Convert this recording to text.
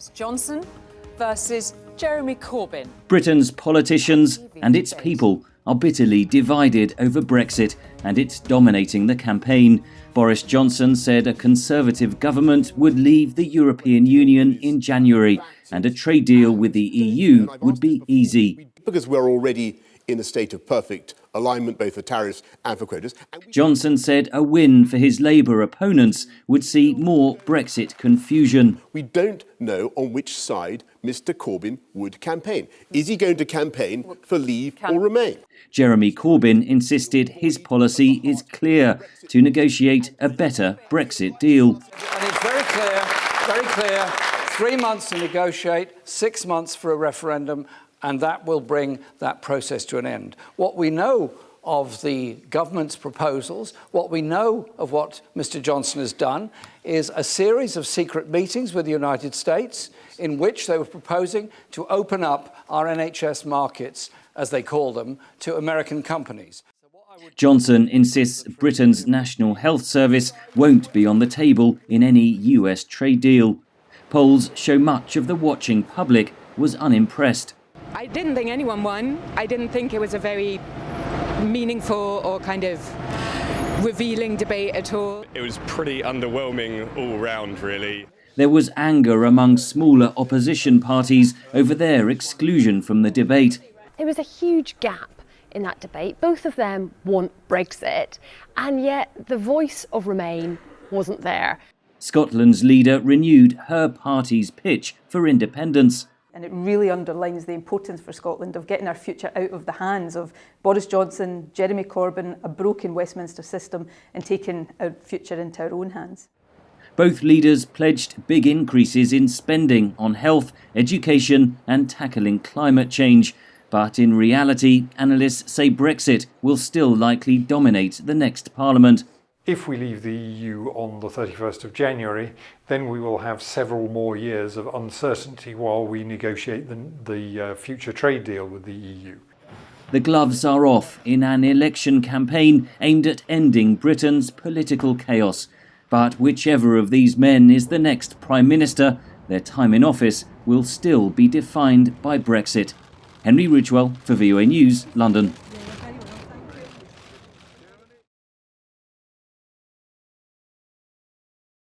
Boris Johnson versus Jeremy Corbyn. Britain's politicians and its people are bitterly divided over Brexit, and it's dominating the campaign. Boris Johnson said a Conservative government would leave the European Union in January, and a trade deal with the EU would be easy. Because we're already in a state of perfect alignment, both for tariffs and for quotas. Johnson said a win for his Labour opponents would see more Brexit confusion. We don't know on which side Mr Corbyn would campaign. Is he going to campaign for leave or remain? Jeremy Corbyn insisted his policy is clear: to negotiate a better Brexit deal. And it's very clear, 3 months to negotiate, 6 months for a referendum, and that will bring that process to an end. What we know of the government's proposals, what we know of what Mr Johnson has done, is a series of secret meetings with the United States in which they were proposing to open up our NHS markets, as they call them, to American companies. Johnson insists Britain's National Health Service won't be on the table in any US trade deal. Polls show much of the watching public was unimpressed. I didn't think anyone won. I didn't think it was a very meaningful or kind of revealing debate at all. It was pretty underwhelming all round, really. There was anger among smaller opposition parties over their exclusion from the debate. There was a huge gap in that debate. Both of them want Brexit, and yet the voice of Remain wasn't there. Scotland's leader renewed her party's pitch for independence. And it really underlines the importance for Scotland of getting our future out of the hands of Boris Johnson, Jeremy Corbyn, a broken Westminster system, and taking our future into our own hands. Both leaders pledged big increases in spending on health, education and tackling climate change. But in reality, analysts say Brexit will still likely dominate the next Parliament. If we leave the EU on the 31st of January, then we will have several more years of uncertainty while we negotiate the future trade deal with the EU. The gloves are off in an election campaign aimed at ending Britain's political chaos. But whichever of these men is the next Prime Minister, their time in office will still be defined by Brexit. Henry Ridgwell for VOA News, London.